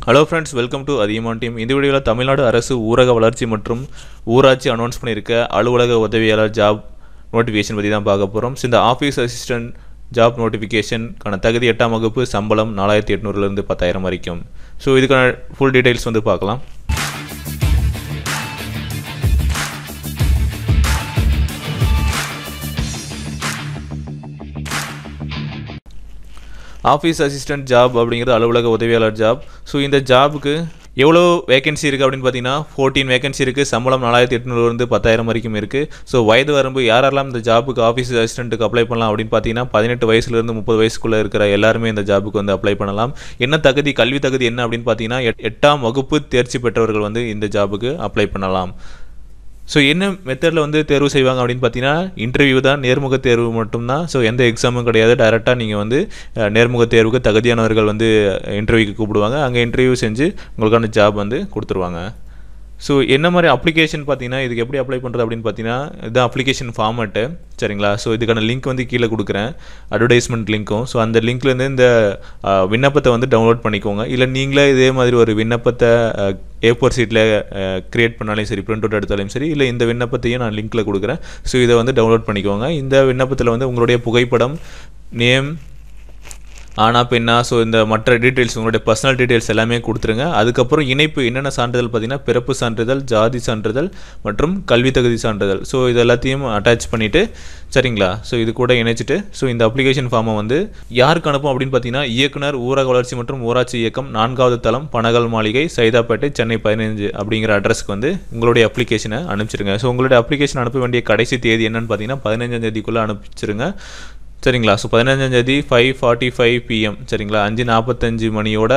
Hello friends, welcome to Athiyaman team. இந்த வீடியோவில் தமிழ்நாடு அரசு ஊரக வளர்ச்சி மற்றும் ஊராட்சி அனௌன்ஸ் பண்ணியிருக்க அலுவலக உதவியாளர் ஜாப் நோட்டிஃபிகேஷன் பற்றி தான் பார்க்க போகிறோம். இந்த ஆஃபீஸ் அசிஸ்டன்ட் ஜாப் நோட்டிஃபிகேஷனுக்கான தகுதி 8ஆம் வகுப்பு, சம்பளம் 4800 10,000 வரைக்கும். ஸோ இதுக்கான ஃபுல் டீட்டெயில்ஸ் வந்து பார்க்கலாம். ஆஃபீஸ் அசிஸ்டன்ட் ஜாப் அப்படிங்கிறது அலுவலக உதவியாளர் ஜாப். ஸோ இந்த ஜாபுக்கு எவ்வளோ வேகன்சி இருக்குது அப்படின்னு பார்த்தீங்கன்னா 14 வேகன்சி இருக்குது. சம்பளம் 4800 10,000 வரைக்கும் இருக்குது. ஸோ வயது வரம்பு யாரெல்லாம் இந்த ஜாபுக்கு ஆஃபீஸ் அசிஸ்டண்ட்டுக்கு அப்ளை பண்ணலாம் அப்படின்னு பார்த்தீங்கன்னா 18 வயசுலேருந்து 30 வயசுக்குள்ளே இருக்கிற எல்லாருமே இந்த ஜாபுக்கு வந்து அப்ளை பண்ணலாம். என்ன தகுதி, கல்வி தகுதி என்ன அப்படின்னு பார்த்தீங்கன்னா 8ஆம் வகுப்பு தேர்ச்சி பெற்றவர்கள் வந்து இந்த ஜாபுக்கு அப்ளை பண்ணலாம். ஸோ என்ன மெத்தடில் வந்து தேர்வு செய்வாங்க அப்படின்னு பார்த்தீங்கன்னா இன்டர்வியூ தான், நேர்முக தேர்வு மட்டும்தான். ஸோ எந்த எக்ஸாமும் கிடையாது. டைரெக்டாக நீங்கள் வந்து நேர்முக தேர்வுக்கு தகுதியானவர்கள் வந்து இன்டர்வியூக்கு கூப்பிடுவாங்க. அங்கே இன்டர்வியூ செஞ்சு உங்களுக்கான ஜாப் வந்து கொடுத்துருவாங்க. ஸோ என்ன மாதிரி அப்ளிகேஷன் பார்த்தீங்கன்னா இதுக்கு எப்படி அப்ளை பண்ணுறது அப்படின்னு பார்த்தீங்கன்னா இதுதான் அப்ளிகேஷன் ஃபார்மேட்டு, சரிங்களா? ஸோ இதுக்கான லிங்க் வந்து கீழே கொடுக்குறேன், அட்வர்டைஸ்மெண்ட் லிங்க்கும். ஸோ அந்த லிங்க்லேருந்து இந்த விண்ணப்பத்தை வந்து டவுன்லோட் பண்ணிக்கோங்க. இல்லை நீங்களே இதே மாதிரி ஒரு விண்ணப்பத்தை A4 ஷீட்டில் க்ரியேட் பண்ணாலும் சரி, பிரிண்ட் அவுட் எடுத்தாலும் சரி, இல்லை இந்த விண்ணப்பத்தையும் நான் லிங்க்கில் கொடுக்குறேன். ஸோ இதை வந்து டவுன்லோட் பண்ணிக்கோங்க. இந்த விண்ணப்பத்தில் வந்து உங்களுடைய புகைப்படம், நேம், ஆனா பெண்ணா, ஸோ இந்த மற்ற டீட்டெயில்ஸ், உங்களுடைய பர்சனல் டீட்டெயில்ஸ் எல்லாமே கொடுத்துருங்க. அதுக்கப்புறம் இணைப்பு என்னென்ன சான்றிதழ் பார்த்தீங்கன்னா பிறப்பு சான்றிதழ், ஜாதி சான்றிதழ் மற்றும் கல்வி தகுதி சான்றிதழ். ஸோ இது எல்லாத்தையும் அட்டாச் பண்ணிவிட்டு, சரிங்களா? ஸோ இது கூட இணைச்சிட்டு ஸோ இந்த அப்ளிகேஷன் ஃபார்மை வந்து யாருக்கு அனுப்பும் அப்படின்னு பார்த்தீங்கன்னா இயக்குனர், ஊரக வளர்ச்சி மற்றும் ஊராட்சி இயக்கம், 4வது தளம், பனகல் மாளிகை, சைதாப்பேட்டை, சென்னை 15 அப்படிங்கிற அட்ரஸ்க்கு வந்து உங்களுடைய அப்ளிகேஷனை அனுப்பிச்சிருங்க. ஸோ உங்களுடைய அப்ளிகேஷன் அனுப்ப வேண்டிய கடைசி தேதி என்னன்னு பார்த்தீங்கன்னா 15ஆம் தேதிக்குள்ளே அனுப்பிச்சிருங்க, சரிங்களா? ஸோ 15ஆம் தேதி 5:45 PM, சரிங்களா? 5:45 மணியோட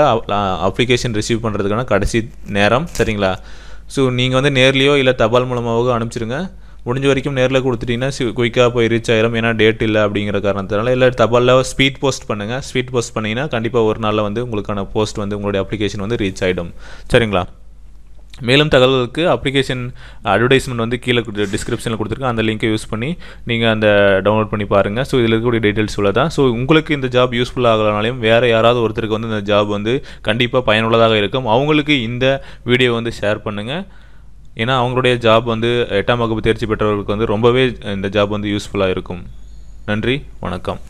அப்ளிகேஷன் ரிசீவ் பண்ணுறதுக்கான கடைசி நேரம், சரிங்களா? ஸோ நீங்கள் வந்து நேர்லையோ இல்லை தபால் மூலமாகவோ அனுப்பிச்சிருங்க. முடிஞ்ச வரைக்கும் நேரில் கொடுத்துட்டிங்கன்னா குயிக்காக போய் ரீச் ஆயிரும். ஏன்னா டேட் இல்லை அப்படிங்கிற காரணத்தினால. இல்லை தபாலில் ஸ்பீட் போஸ்ட் பண்ணுங்கள். ஸ்பீட் போஸ்ட் பண்ணிங்கன்னா கண்டிப்பாக ஒரு நாளில் வந்து உங்களுக்கான போஸ்ட் வந்து உங்களுடைய அப்ளிகேஷன் வந்து ரீச் ஆகிடும், சரிங்களா? மேலும் தகவல்களுக்கு அப்ளிகேஷன் அட்வர்டைஸ்மெண்ட் வந்து கீழே டிஸ்கிரிப்ஷனில் கொடுத்துருக்கேன். அந்த லிங்கை யூஸ் பண்ணி நீங்கள் அந்த டவுன்லோட் பண்ணி பாருங்கள். ஸோ இதில் இருக்கக்கூடிய டீட்டெயில்ஸ் உள்ளதான். ஸோ உங்களுக்கு இந்த ஜாப் யூஸ்ஃபுல் ஆகலனாலையும் வேறு யாராவது ஒருத்தருக்கு வந்து இந்த ஜாப் வந்து கண்டிப்பாக பயனுள்ளதாக இருக்கும். அவங்களுக்கு இந்த வீடியோ வந்து ஷேர் பண்ணுங்கள். ஏன்னா அவங்களுடைய ஜாப் வந்து 8ஆம் வகுப்பு தேர்ச்சி பெற்றவர்களுக்கு வந்து ரொம்பவே இந்த ஜாப் வந்து யூஸ்ஃபுல்லாக இருக்கும். நன்றி, வணக்கம்.